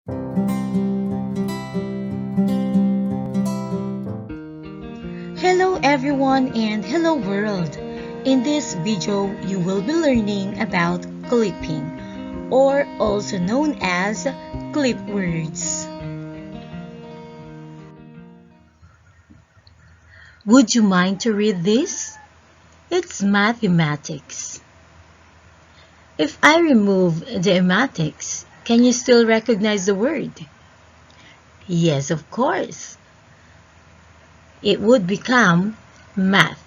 Hello everyone and hello world. In this video, you will be learning about clipping or also known as clip words. Would you mind to read this? It's mathematics. If I remove the ematics, can you still recognize the word? Yes, of course. It would become math.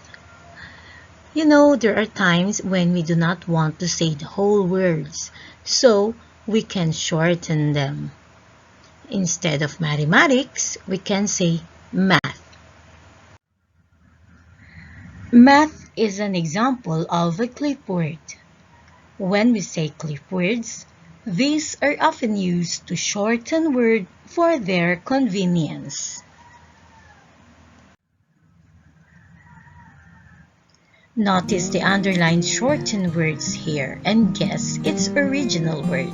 You know, there are times when we do not want to say the whole words, so we can shorten them. Instead of mathematics, we can say math. Math is an example of a clip word. When we say clip words, these are often used to shorten words for their convenience. Notice the underlined shortened words here and guess its original word.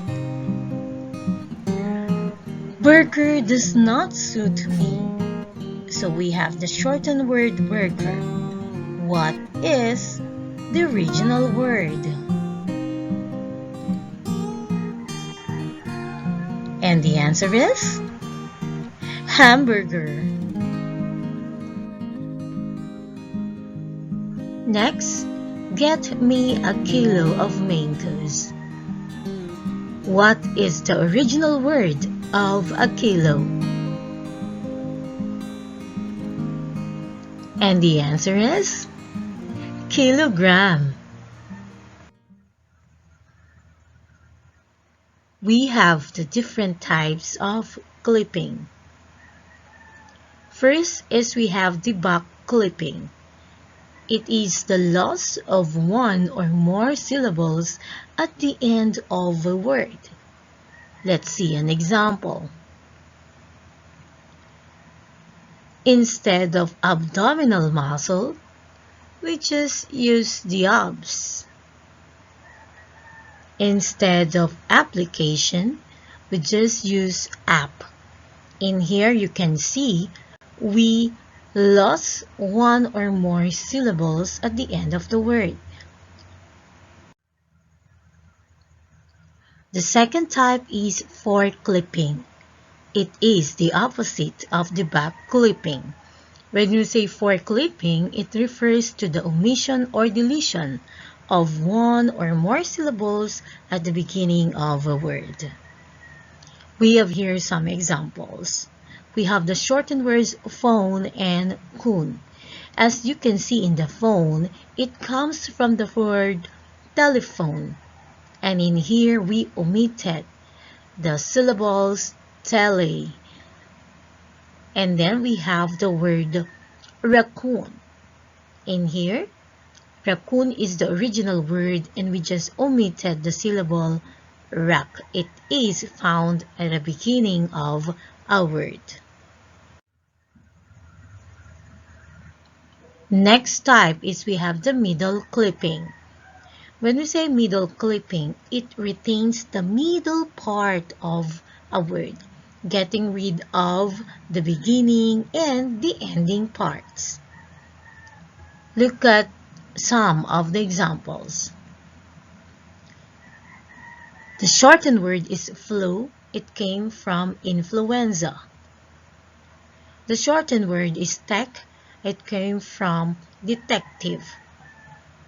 Burger does not suit me. So we have the shortened word burger. What is the original word? And the answer is hamburger. Next, get me a kilo of mangoes. What is the original word of a kilo? And the answer is kilogram. We have the different types of clipping. First is we have the back clipping. It is the loss of one or more syllables at the end of a word. Let's see an example. Instead of abdominal muscle, we just use the abs. Instead of application, we just use app. In here you can see we lost one or more syllables at the end of the word. The second type is fore clipping. It is the opposite of the back clipping. When you say fore clipping, it refers to the omission or deletion of one or more syllables at the beginning of a word. We have here some examples. We have the shortened words phone and kun. As you can see in the phone, it comes from the word telephone. And in here, we omitted the syllables tele. And then we have the word raccoon. In here, raccoon is the original word and we just omitted the syllable rack. It is found at the beginning of a word. Next type is we have the middle clipping. When we say middle clipping, it retains the middle part of a word, getting rid of the beginning and the ending parts. Look at some of the examples. The shortened word is flu. It came from influenza. The shortened word is tech. It came from detective.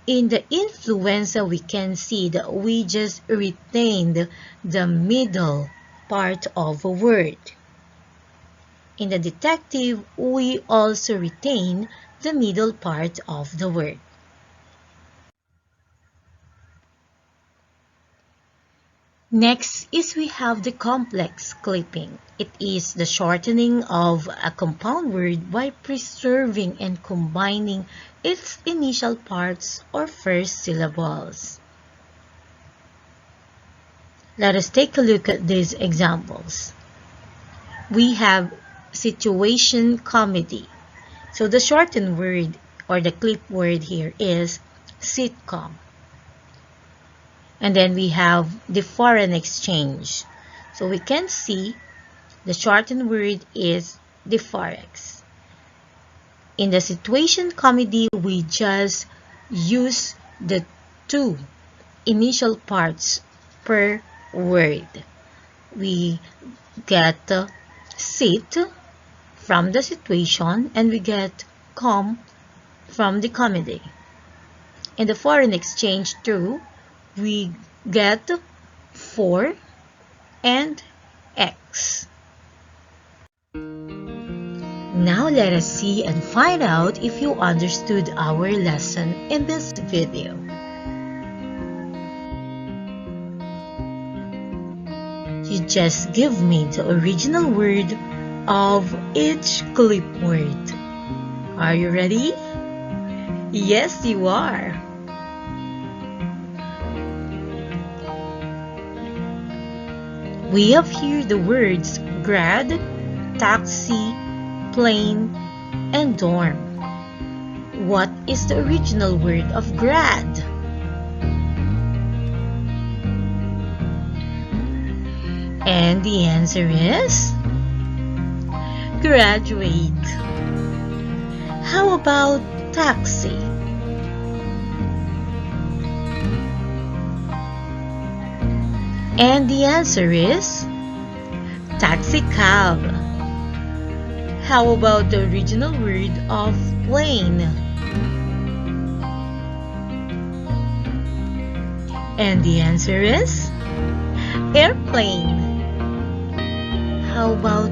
In the influenza, we can see that we just retained the middle part of a word. In the detective, we also retain the middle part of the word. Next is we have the complex clipping. It is the shortening of a compound word by preserving and combining its initial parts or first syllables. Let us take a look at these examples. We have situation comedy. So the shortened word or the clip word here is sitcom. And then we have the foreign exchange. So we can see the shortened word is the forex. In the situation comedy, we just use the two initial parts per word. We get sit from the situation and we get come from the comedy. In the foreign exchange too, we get for and X. Now let us see and find out if you understood our lesson in this video. You just give me the original word of each clip word. Are you ready? Yes, you are. We have here the words grad, taxi, plane, and dorm. What is the original word of grad? And the answer is graduate. How about taxi? And the answer is taxi cab. How about the original word of plane? And the answer is airplane. How about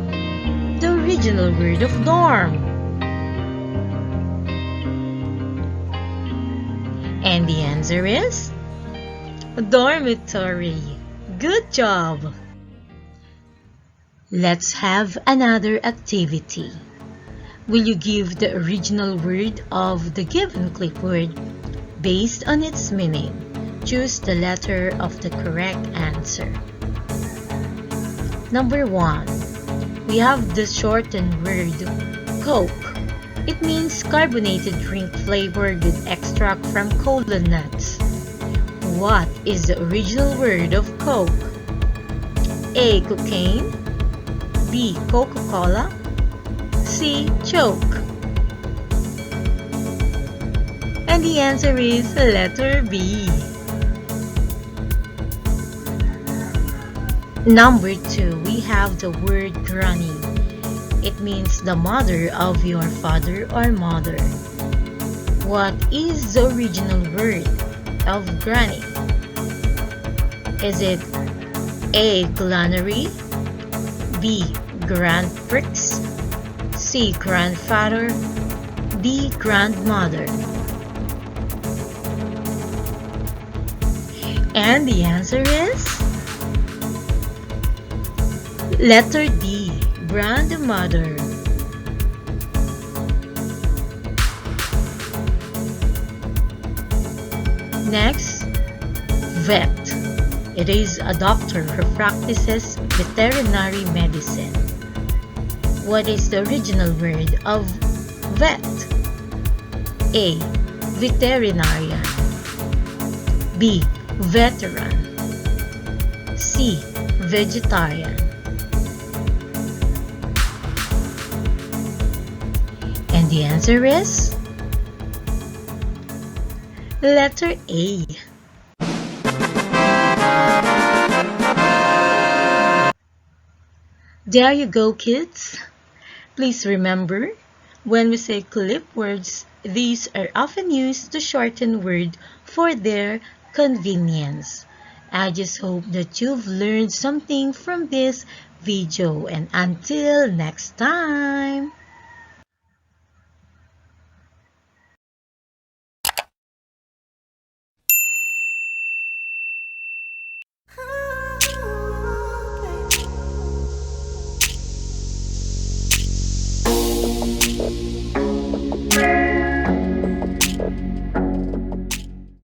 the original word of dorm? And the answer is dormitory. Good job! Let's have another activity. Will you give the original word of the given clip word based on its meaning? Choose the letter of the correct answer. Number 1. We have the shortened word Coke. It means carbonated drink flavored with extract from cola nuts. What is the original word of Coke? A. Cocaine, B. Coca-Cola, C. Choke. And the answer is letter B. Number 2, we have the word granny. It means the mother of your father or mother. What is the original word of granny? Is it A. Granary, B. Grandprix, C. Grandfather, D. Grandmother? And the answer is letter D. Grandmother. Next, vet. It is a doctor who practices veterinary medicine. What is the original word of vet? A. Veterinarian, B. Veteran, C. Vegetarian. And the answer is letter A. There you go, kids. Please remember, when we say clip words, these are often used to shorten word for their convenience. I just hope that you've learned something from this video, and until next time.